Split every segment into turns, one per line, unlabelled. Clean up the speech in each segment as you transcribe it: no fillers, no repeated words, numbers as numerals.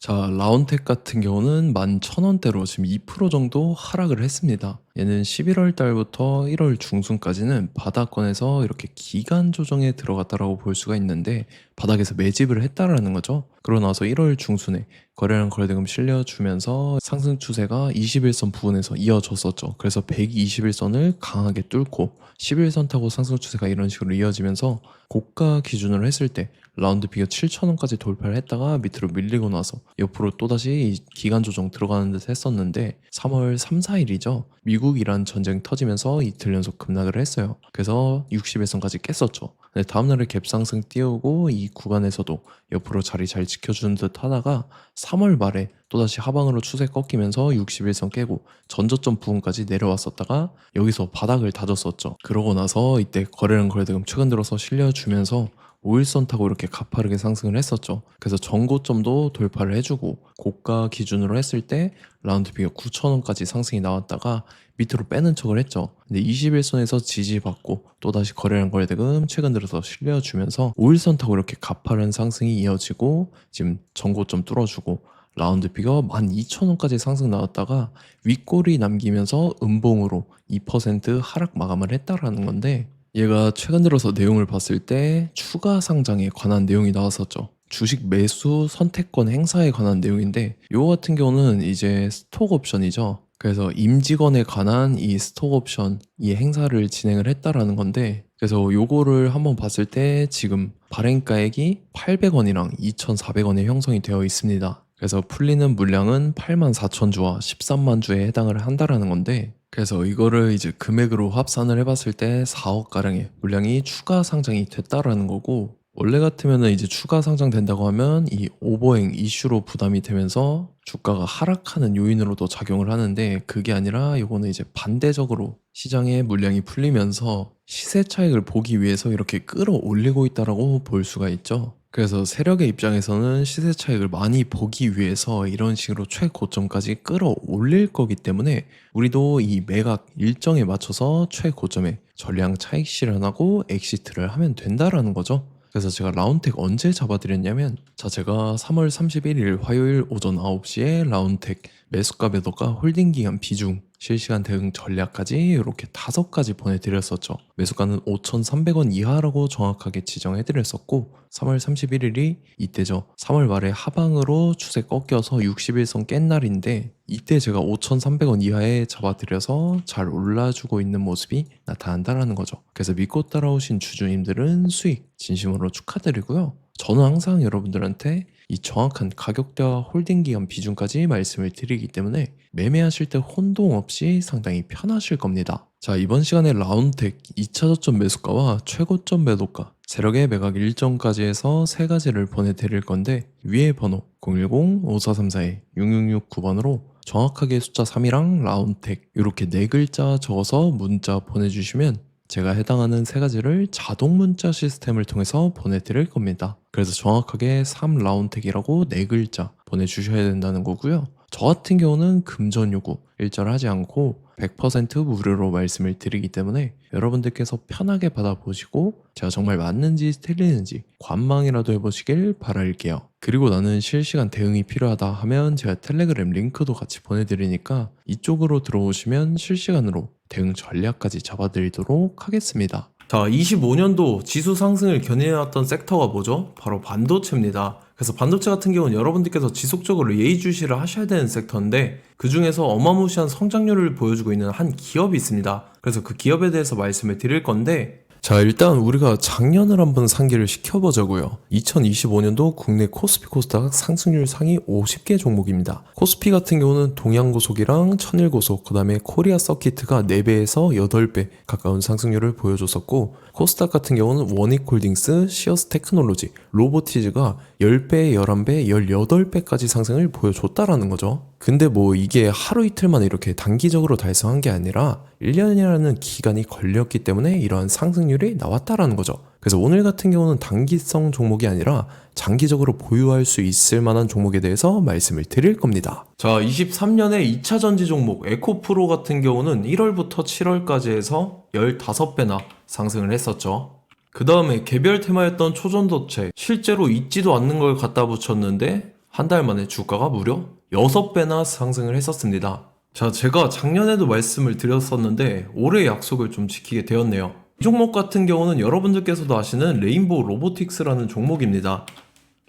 자, 라운텍 같은 경우는 11,000원대로 지금 2% 정도 하락을 했습니다. 얘는 11월 달부터 1월 중순까지는 바닥권에서 이렇게 기간 조정에 들어갔다라고 볼 수가 있는데 바닥에서 매집을 했다라는 거죠. 그러고 나서 1월 중순에 거래량 거래대금 실려주면서 상승 추세가 21선 부근에서 이어졌었죠. 그래서 121선을 강하게 뚫고 11선 타고 상승 추세가 이런 식으로 이어지면서 고가 기준으로 했을 때 라운드 비가 7,000원까지 돌파를 했다가 밑으로 밀리고 나서 옆으로 또다시 이 기간 조정 들어가는 듯 했었는데 3월 3, 4일이죠. 미국 이란 전쟁 터지면서 이틀 연속 급락을 했어요. 그래서 60일선까지 깼었죠. 근데 다음날에 갭상승 띄우고 이 구간에서도 옆으로 자리 잘 지켜주는 듯 하다가 3월 말에 또다시 하방으로 추세 꺾이면서 61선 깨고 전저점 부분까지 내려왔었다가 여기서 바닥을 다졌었죠. 그러고 나서 이때 거래량 거래대금 최근 들어서 실려주면서 5일선 타고 이렇게 가파르게 상승을 했었죠. 그래서 전고점도 돌파를 해주고 고가 기준으로 했을 때 라운드 비가 9,000원까지 상승이 나왔다가 밑으로 빼는 척을 했죠. 근데 21선에서 지지받고 또다시 거래량 거래대금 최근 들어서 실려주면서 5일선 타고 이렇게 가파른 상승이 이어지고 지금 전고점 뚫어주고 라운드 비가 12,000원까지 상승 나왔다가 윗골이 남기면서 음봉으로 2% 하락 마감을 했다라는 건데 얘가 최근 들어서 내용을 봤을 때 추가 상장에 관한 내용이 나왔었죠. 주식 매수 선택권 행사에 관한 내용인데 요거 같은 경우는 이제 스톡 옵션이죠. 그래서 임직원에 관한 이 스톡 옵션 이 행사를 진행을 했다라는 건데 그래서 요거를 한번 봤을 때 지금 발행가액이 800원이랑 2,400원에 형성이 되어 있습니다. 그래서 풀리는 물량은 84,000주와 13만 주에 해당을 한다라는 건데 그래서 이거를 이제 금액으로 합산을 해봤을 때 4억 가량의 물량이 추가 상장이 됐다라는 거고 원래 같으면은 이제 추가 상장된다고 하면 이 오버행 이슈로 부담이 되면서 주가가 하락하는 요인으로도 작용을 하는데 그게 아니라 이거는 이제 반대적으로 시장에 물량이 풀리면서 시세 차익을 보기 위해서 이렇게 끌어올리고 있다라고 볼 수가 있죠. 그래서 세력의 입장에서는 시세 차익을 많이 보기 위해서 이런 식으로 최고점까지 끌어올릴 거기 때문에 우리도 이 매각 일정에 맞춰서 최고점에 전량 차익 실현하고 엑시트를 하면 된다라는 거죠. 그래서 제가 라운텍 언제 잡아드렸냐면 제가 3월 31일 화요일 오전 9시에 라운텍 매수가 매도가 홀딩 기간 비중 실시간 대응 전략까지 이렇게 5가지 보내드렸었죠. 매수가는 5,300원 이하라고 정확하게 지정해드렸었고 3월 31일이 이때죠. 3월 말에 하방으로 추세 꺾여서 60일선 깬 날인데 이때 제가 5,300원 이하에 잡아드려서 잘 올라주고 있는 모습이 나타난다는 거죠. 그래서 믿고 따라오신 주주님들은 수익 진심으로 축하드리고요. 저는 항상 여러분들한테 이 정확한 가격대와 홀딩 기간 비중까지 말씀을 드리기 때문에 매매하실 때 혼동 없이 상당히 편하실 겁니다. 자, 이번 시간에 라운텍 2차 저점 매수가와 최고점 매도가, 세력의 매각 일정까지 해서 3가지를 보내드릴 건데 위에 번호 010-5434-6669번으로 정확하게 숫자 3이랑 라운텍 이렇게 4글자 적어서 문자 보내주시면 제가 해당하는 3가지를 자동 문자 시스템을 통해서 보내드릴 겁니다. 그래서 정확하게 3라운텍이라고 4글자 보내주셔야 된다는 거고요. 저 같은 경우는 금전 요구 일절하지 않고 100% 무료로 말씀을 드리기 때문에 여러분들께서 편하게 받아보시고 제가 정말 맞는지 틀리는지 관망이라도 해보시길 바랄게요. 그리고 나는 실시간 대응이 필요하다 하면 제가 텔레그램 링크도 같이 보내드리니까 이쪽으로 들어오시면 실시간으로 대응 전략까지 잡아드리도록 하겠습니다. 자, 25년도 지수 상승을 견인해왔던 섹터가 뭐죠? 바로 반도체입니다. 그래서 반도체 같은 경우는 여러분들께서 지속적으로 예의주시를 하셔야 되는 섹터인데 그 중에서 어마무시한 성장률을 보여주고 있는 한 기업이 있습니다. 그래서 그 기업에 대해서 말씀을 드릴 건데 자, 일단 우리가 작년을 한번 상기를 시켜보자고요. 2025년도 국내 코스피 코스닥 상승률 상위 50개 종목입니다. 코스피 같은 경우는 동양고속이랑 천일고속, 그 다음에 코리아 서키트가 4배에서 8배 가까운 상승률을 보여줬었고 코스닥 같은 경우는 원익홀딩스, 시어스 테크놀로지, 로보티즈가 10배, 11배, 18배까지 상승을 보여줬다라는 거죠. 근데 뭐 이게 하루 이틀만 이렇게 단기적으로 달성한 게 아니라 1년이라는 기간이 걸렸기 때문에 이러한 상승률이 나왔다라는 거죠. 그래서 오늘 같은 경우는 단기성 종목이 아니라 장기적으로 보유할 수 있을 만한 종목에 대해서 말씀을 드릴 겁니다. 자, 23년에 2차 전지 종목 에코프로 같은 경우는 1월부터 7월까지 해서 15배나 상승을 했었죠. 그 다음에 개별 테마였던 초전도체 실제로 있지도 않는 걸 갖다 붙였는데 한 달 만에 주가가 무려 6배나 상승을 했었습니다. 자, 제가 작년에도 말씀을 드렸었는데 올해 약속을 좀 지키게 되었네요. 이 종목 같은 경우는 여러분들께서도 아시는 레인보우 로보틱스라는 종목입니다.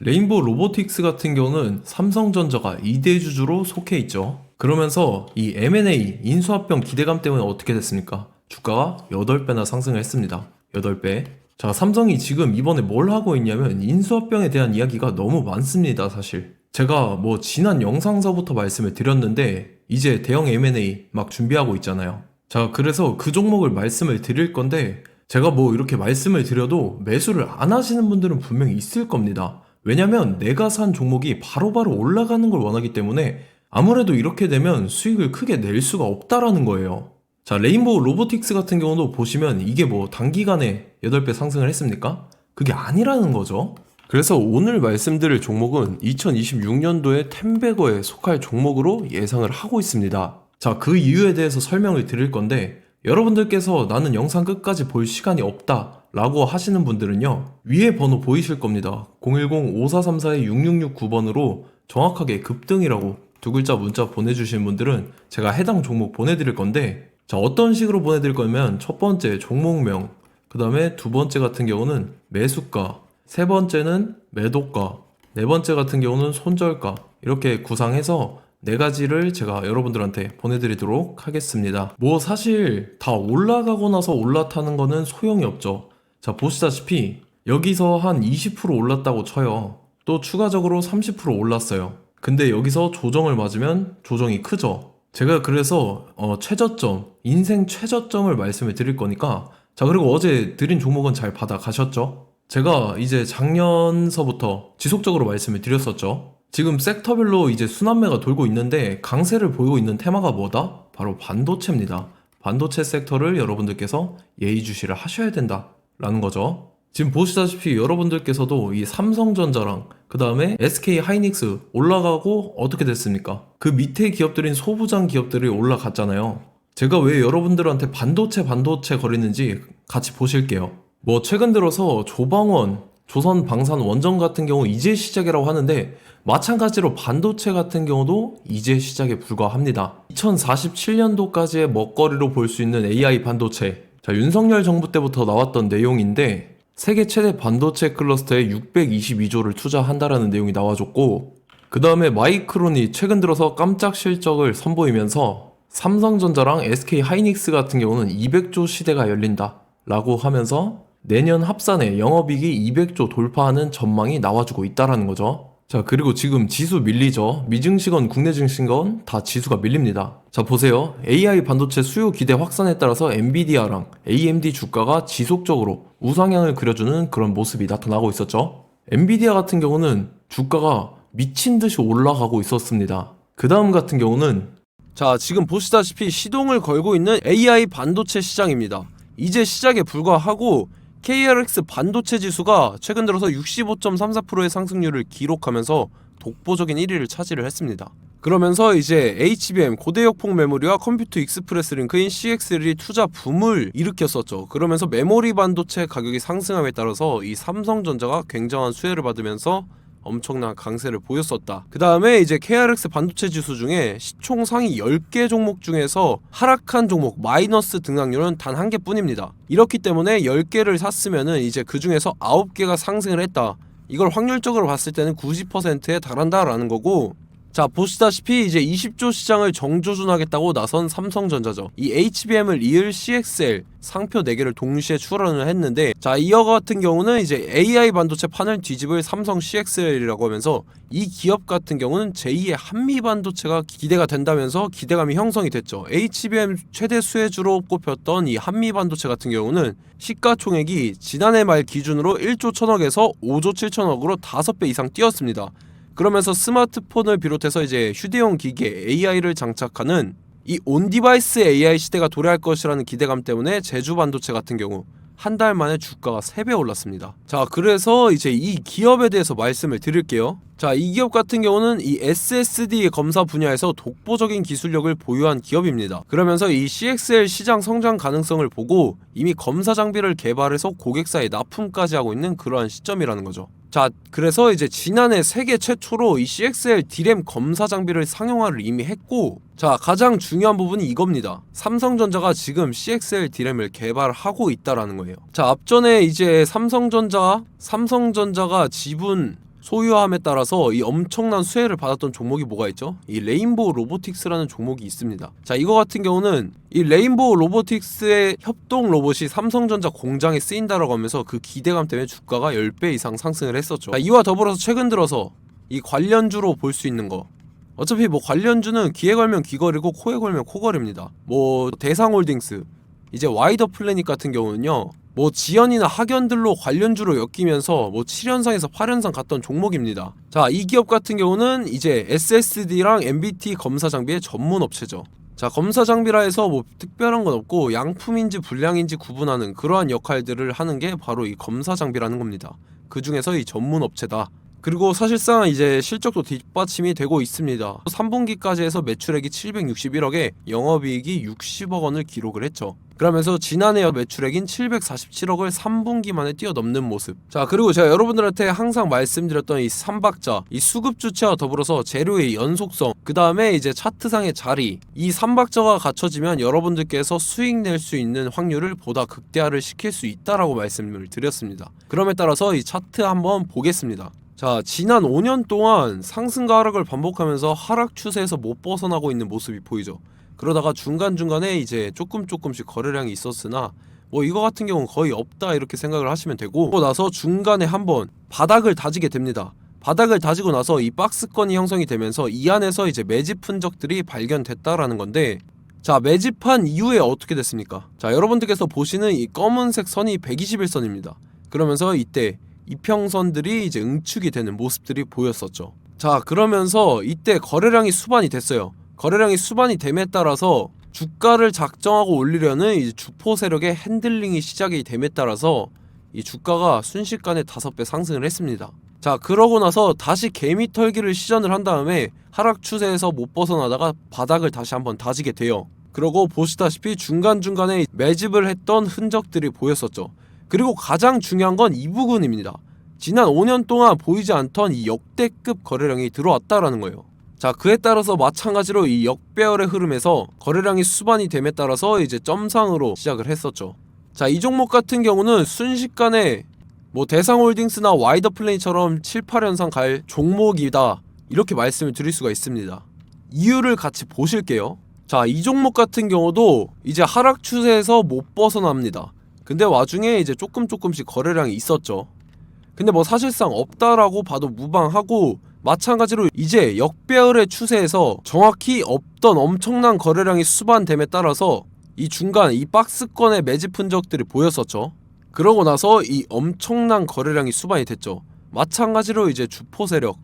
레인보우 로보틱스 같은 경우는 삼성전자가 2대 주주로 속해 있죠. 그러면서 이 M&A 인수합병 기대감 때문에 어떻게 됐습니까? 주가가 8배나 상승을 했습니다. 8배. 자, 삼성이 지금 이번에 뭘 하고 있냐면 인수합병에 대한 이야기가 너무 많습니다, 사실. 제가 뭐 지난 영상서부터 말씀을 드렸는데 이제 대형 M&A 막 준비하고 있잖아요. 자, 그래서 그 종목을 말씀을 드릴 건데 제가 뭐 이렇게 말씀을 드려도 매수를 안 하시는 분들은 분명히 있을 겁니다. 왜냐면 내가 산 종목이 바로바로 올라가는 걸 원하기 때문에 아무래도 이렇게 되면 수익을 크게 낼 수가 없다라는 거예요. 자, 레인보우 로보틱스 같은 경우도 보시면 이게 뭐 단기간에 8배 상승을 했습니까? 그게 아니라는 거죠. 그래서 오늘 말씀드릴 종목은 2026년도에 템베거에 속할 종목으로 예상을 하고 있습니다. 자, 그 이유에 대해서 설명을 드릴 건데 여러분들께서 나는 영상 끝까지 볼 시간이 없다 라고 하시는 분들은요, 위에 번호 보이실 겁니다. 010-5434-6669번으로 정확하게 급등이라고 두 글자 문자 보내주시는 분들은 제가 해당 종목 보내드릴 건데, 자, 어떤 식으로 보내드릴 거냐면 첫 번째 종목명, 그 다음에 두 번째 같은 경우는 매수가, 세 번째는 매도가, 네 번째 같은 경우는 손절가, 이렇게 구상해서 네 가지를 제가 여러분들한테 보내드리도록 하겠습니다. 뭐 사실 다 올라가고 나서 올라타는 거는 소용이 없죠. 자, 보시다시피 여기서 한 20% 올랐다고 쳐요. 또 추가적으로 30% 올랐어요. 근데 여기서 조정을 맞으면 조정이 크죠. 제가 그래서 최저점, 인생 최저점을 말씀을 드릴 거니까, 자, 그리고 어제 드린 종목은 잘 받아 가셨죠? 제가 이제 작년서부터 지속적으로 말씀을 드렸었죠. 지금 섹터별로 이제 순환매가 돌고 있는데 강세를 보이고 있는 테마가 뭐다? 바로 반도체입니다. 반도체 섹터를 여러분들께서 예의주시를 하셔야 된다라는 거죠. 지금 보시다시피 여러분들께서도 이 삼성전자랑 그 다음에 SK 하이닉스 올라가고 어떻게 됐습니까? 그 밑에 기업들인 소부장 기업들이 올라갔잖아요. 제가 왜 여러분들한테 반도체 거리는지 같이 보실게요. 뭐 최근 들어서 조방원, 조선방산 원전 같은 경우 이제 시작이라고 하는데 마찬가지로 반도체 같은 경우도 이제 시작에 불과합니다. 2047년도까지의 먹거리로 볼 수 있는 AI 반도체. 자, 윤석열 정부 때부터 나왔던 내용인데 세계 최대 반도체 클러스터에 622조를 투자한다라는 내용이 나와줬고, 그 다음에 마이크론이 최근 들어서 깜짝 실적을 선보이면서 삼성전자랑 SK 하이닉스 같은 경우는 200조 시대가 열린다 라고 하면서 내년 합산에 영업이익이 200조 돌파하는 전망이 나와주고 있다라는 거죠. 자, 그리고 지금 지수 밀리죠. 미증시건 국내 증시건 다 지수가 밀립니다. 자, 보세요. AI 반도체 수요 기대 확산에 따라서 엔비디아랑 AMD 주가가 지속적으로 우상향을 그려주는 그런 모습이 나타나고 있었죠. 엔비디아 같은 경우는 주가가 미친 듯이 올라가고 있었습니다. 그 다음 같은 경우는, 자, 지금 보시다시피 시동을 걸고 있는 AI 반도체 시장입니다. 이제 시작에 불과하고 KRX 반도체 지수가 최근 들어서 65.34%의 상승률을 기록하면서 독보적인 1위를 차지를 했습니다. 그러면서 이제 HBM 고대역폭 메모리와 컴퓨터 익스프레스 링크인 CXL이 투자 붐을 일으켰었죠. 그러면서 메모리 반도체 가격이 상승함에 따라서 이 삼성전자가 굉장한 수혜를 받으면서 엄청난 강세를 보였었다. 그 다음에 이제 KRX 반도체 지수 중에 시총 상위 10개 종목 중에서 하락한 종목 마이너스 등락률은 단 한 개뿐입니다. 이렇기 때문에 10개를 샀으면은 이제 그 중에서 9개가 상승을 했다. 이걸 확률적으로 봤을 때는 90%에 달한다라는 거고, 자, 보시다시피 이제 20조 시장을 정조준하겠다고 나선 삼성전자죠. 이 HBM을 이을 CXL 상표 4개를 동시에 출원을 했는데, 자, 이어 같은 경우는 이제 AI 반도체 판을 뒤집을 삼성 CXL이라고 하면서 이 기업 같은 경우는 제2의 한미 반도체가 기대가 된다면서 기대감이 형성이 됐죠. HBM 최대 수혜주로 꼽혔던 이 한미 반도체 같은 경우는 시가총액이 지난해 말 기준으로 1조 1000억에서 5조 7천억으로 5배 이상 뛰었습니다. 그러면서 스마트폰을 비롯해서 이제 휴대용 기기에 AI를 장착하는 이 온디바이스 AI 시대가 도래할 것이라는 기대감 때문에 제주 반도체 같은 경우 한 달 만에 주가가 3배 올랐습니다. 자, 그래서 이제 이 기업에 대해서 말씀을 드릴게요. 자, 이 기업 같은 경우는 이 SSD 검사 분야에서 독보적인 기술력을 보유한 기업입니다. 그러면서 이 CXL 시장 성장 가능성을 보고 이미 검사 장비를 개발해서 고객사에 납품까지 하고 있는 그러한 시점이라는 거죠.
자, 그래서 이제 지난해 세계 최초로 이 CXL D램 검사 장비를 상용화를 이미 했고, 자, 가장 중요한 부분이 이겁니다. 삼성전자가 지금 CXL D램을 개발하고 있다라는 거예요. 자, 앞전에 이제 삼성전자가 지분 소유함에 따라서 이 엄청난 수혜를 받았던 종목이 뭐가 있죠? 이 레인보우 로보틱스라는 종목이 있습니다. 자, 이거 같은 경우는 이 레인보우 로보틱스의 협동 로봇이 삼성전자 공장에 쓰인다라고 하면서 그 기대감 때문에 주가가 10배 이상 상승을 했었죠. 자, 이와 더불어서 최근 들어서 이 관련주로 볼 수 있는 거, 어차피 뭐 관련주는 귀에 걸면 귀걸이고 코에 걸면 코걸입니다. 뭐 대상홀딩스, 이제 와이더 플래닛 같은 경우는요, 뭐 지연이나 학연들로 관련주로 엮이면서 뭐 7연상에서 8연상 갔던 종목입니다. 자, 이 기업 같은 경우는 이제 SSD랑 MBT 검사 장비의 전문 업체죠. 자, 검사 장비라 해서 뭐 특별한 건 없고 양품인지 불량인지 구분하는 그러한 역할들을 하는 게 바로 이 검사 장비라는 겁니다. 그 중에서 이 전문 업체다. 그리고 사실상 이제 실적도 뒷받침이 되고 있습니다. 3분기까지 해서 매출액이 761억에 영업이익이 60억 원을 기록을 했죠. 그러면서 지난해 매출액인 747억을 3분기 만에 뛰어넘는 모습. 자, 그리고 제가 여러분들한테 항상 말씀드렸던 이 3박자, 이 수급 주체와 더불어서 재료의 연속성, 그 다음에 이제 차트상의 자리, 이 3박자가 갖춰지면 여러분들께서 수익 낼 수 있는 확률을 보다 극대화를 시킬 수 있다라고 말씀을 드렸습니다. 그럼에 따라서 이 차트 한번 보겠습니다. 자, 지난 5년 동안 상승과 하락을 반복하면서 하락 추세에서 못 벗어나고 있는 모습이 보이죠. 그러다가 중간중간에 이제 조금씩 거래량이 있었으나 뭐 이거 같은 경우는 거의 없다 이렇게 생각을 하시면 되고, 그러고 나서 중간에 한번 바닥을 다지게 됩니다. 바닥을 다지고 나서 이 박스권이 형성이 되면서 이 안에서 이제 매집 흔적들이 발견됐다라는 건데, 자, 매집한 이후에 어떻게 됐습니까? 자, 여러분들께서 보시는 이 검은색 선이 121선입니다. 그러면서 이때 이평선들이 이제 응축이 되는 모습들이 보였었죠. 자, 그러면서 이때 거래량이 수반이 됐어요. 거래량이 수반이 됨에 따라서 주가를 작정하고 올리려는 이제 주포 세력의 핸들링이 시작이 됨에 따라서 이 주가가 순식간에 5배 상승을 했습니다. 자, 그러고 나서 다시 개미 털기를 시전을 한 다음에 하락 추세에서 못 벗어나다가 바닥을 다시 한번 다지게 돼요. 그러고 보시다시피 중간중간에 매집을 했던 흔적들이 보였었죠. 그리고 가장 중요한 건 이 부분입니다. 지난 5년 동안 보이지 않던 이 역대급 거래량이 들어왔다라는 거예요. 자, 그에 따라서 마찬가지로 이 역배열의 흐름에서 거래량이 수반이 됨에 따라서 이제 점상으로 시작을 했었죠. 자, 이 종목 같은 경우는 순식간에 뭐 대상홀딩스나 와이더 플레이처럼 7, 8연상 갈 종목이다 이렇게 말씀을 드릴 수가 있습니다. 이유를 같이 보실게요. 자, 이 종목 같은 경우도 이제 하락 추세에서 못 벗어납니다. 근데 와중에 이제 조금씩 거래량이 있었죠. 근데 뭐 사실상 없다라고 봐도 무방하고, 마찬가지로 이제 역배열의 추세에서 정확히 없던 엄청난 거래량이 수반됨에 따라서 이 중간 이 박스권의 매집 흔적들이 보였었죠. 그러고 나서 이 엄청난 거래량이 수반이 됐죠. 마찬가지로 이제 주포 세력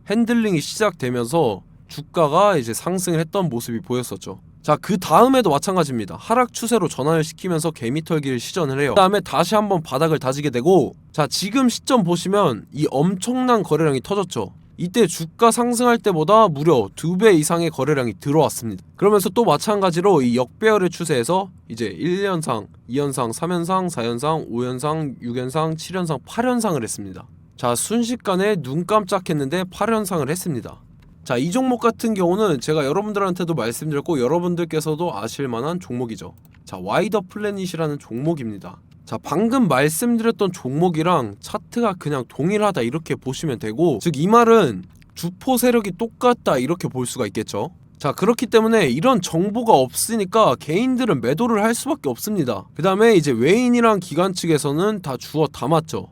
핸들링이 시작되면서 주가가 이제 상승을 했던 모습이 보였었죠. 자, 그 다음에도 마찬가지입니다. 하락 추세로 전환을 시키면서 개미털기를 시전을 해요. 그 다음에 다시 한번 바닥을 다지게 되고, 자, 지금 시점 보시면 이 엄청난 거래량이 터졌죠. 이때 주가 상승할 때보다 무려 2배 이상의 거래량이 들어왔습니다. 그러면서 또 마찬가지로 이 역배열의 추세에서 이제 1연상, 2연상, 3연상, 4연상, 5연상, 6연상, 7연상, 8연상을 했습니다. 자, 순식간에 눈 깜짝했는데 8연상을 했습니다. 자, 이 종목 같은 경우는 제가 여러분들한테도 말씀드렸고 여러분들께서도 아실만한 종목이죠. 자, 와이더 플래닛이라는 종목입니다. 자, 방금 말씀드렸던 종목이랑 차트가 그냥 동일하다 이렇게 보시면 되고, 즉 이 말은 주포 세력이 똑같다 이렇게 볼 수가 있겠죠. 자, 그렇기 때문에 이런 정보가 없으니까 개인들은 매도를 할 수밖에 없습니다. 그 다음에 이제 외인이랑 기관 측에서는 다 주워 담았죠.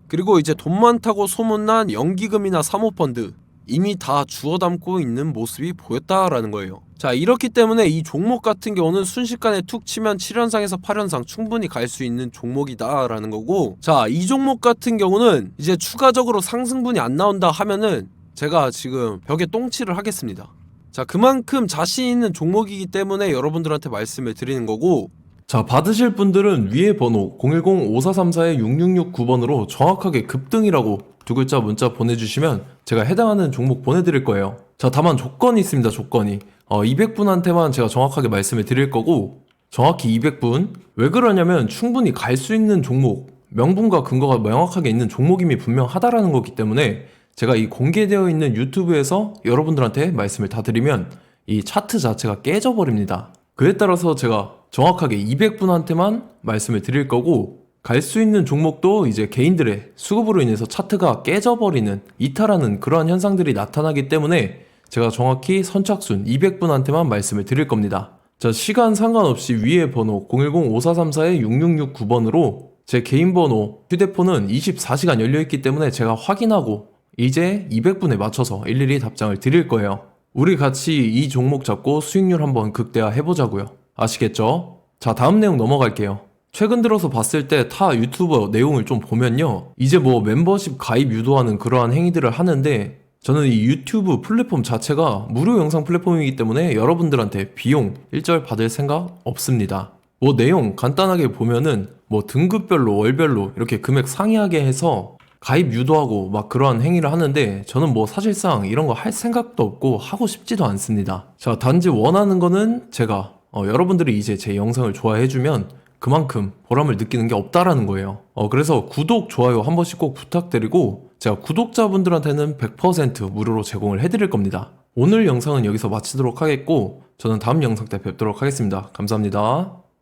그리고 이제 돈 많다고 소문난 연기금이나 사모펀드 이미 다 주워 담고 있는 모습이 보였다라는 거예요. 자, 이렇기 때문에 이 종목 같은 경우는 순식간에 툭 치면 7연상에서 8연상 충분히 갈 수 있는 종목이다 라는 거고, 자, 이 종목 같은 경우는 이제 추가적으로 상승분이 안 나온다 하면은 제가 지금 벽에 똥칠을 하겠습니다. 자, 그만큼 자신 있는 종목이기 때문에 여러분들한테 말씀을 드리는 거고,
자, 받으실 분들은 위에 번호 010-5434-6669번으로 정확하게 급등이라고 두 글자 문자 보내주시면 제가 해당하는 종목 보내드릴 거예요. 자, 다만 조건이 있습니다. 조건이 200분한테만 제가 정확하게 말씀을 드릴 거고, 정확히 200분. 왜 그러냐면 충분히 갈 수 있는 종목 명분과 근거가 명확하게 있는 종목임이 분명하다라는 거기 때문에 제가 이 공개되어 있는 유튜브에서 여러분들한테 말씀을 다 드리면 이 차트 자체가 깨져버립니다. 그에 따라서 제가 정확하게 200분한테만 말씀을 드릴 거고, 갈 수 있는 종목도 이제 개인들의 수급으로 인해서 차트가 깨져버리는, 이탈하는 그러한 현상들이 나타나기 때문에 제가 정확히 선착순 200분한테만 말씀을 드릴 겁니다. 자, 시간 상관없이 위에 번호 010-5434-6669번으로 제 개인 번호, 휴대폰은 24시간 열려있기 때문에 제가 확인하고 이제 200분에 맞춰서 일일이 답장을 드릴 거예요. 우리 같이 이 종목 잡고 수익률 한번 극대화 해보자고요. 아시겠죠? 자, 다음 내용 넘어갈게요. 최근 들어서 봤을 때 타 유튜버 내용을 좀 보면요, 이제 뭐 멤버십 가입 유도하는 그러한 행위들을 하는데, 저는 이 유튜브 플랫폼 자체가 무료 영상 플랫폼이기 때문에 여러분들한테 비용 일절 받을 생각 없습니다. 뭐 내용 간단하게 보면은 뭐 등급별로 월별로 이렇게 금액 상이하게 해서 가입 유도하고 막 그러한 행위를 하는데, 저는 뭐 사실상 이런 거 할 생각도 없고 하고 싶지도 않습니다. 자, 단지 원하는 거는 제가 여러분들이 이제 제 영상을 좋아해주면 그만큼 보람을 느끼는 게 없다라는 거예요. 그래서 구독, 좋아요 한 번씩 꼭 부탁드리고, 제가 구독자분들한테는 100% 무료로 제공을 해드릴 겁니다. 오늘 영상은 여기서 마치도록 하겠고, 저는 다음 영상 때 뵙도록 하겠습니다. 감사합니다.